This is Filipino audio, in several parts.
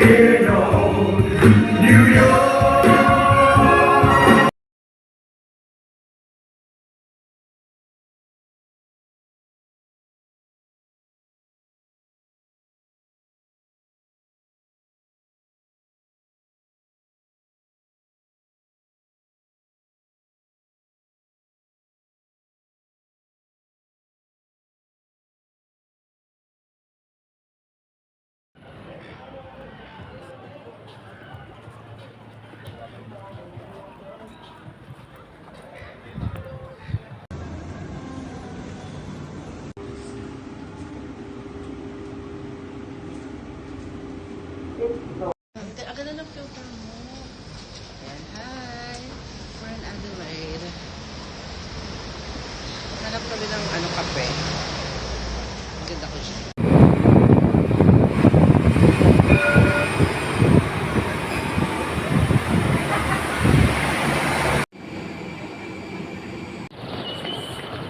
in old New York. Ang ganda ng filter mo. Ayan, hi. We're in Adelaide. Hanap kami ng kape. Ang ganda ko siya.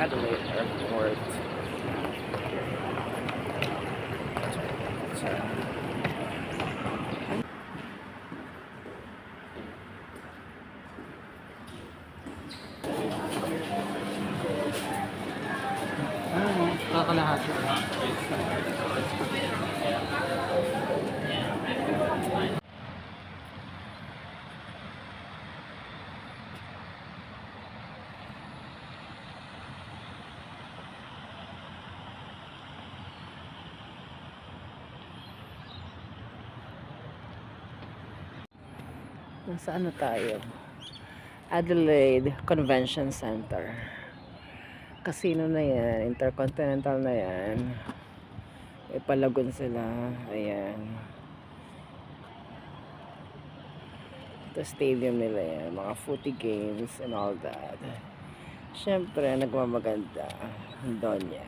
Adelaide Airport. Kakalahati. Nasaan na tayo? Adelaide Convention Center. Casino na yan. Intercontinental na yan. May palagon sila. Ayan. Ito stadium nila yan. Mga footy games and all that. Siyempre, nagmamaganda. Donya.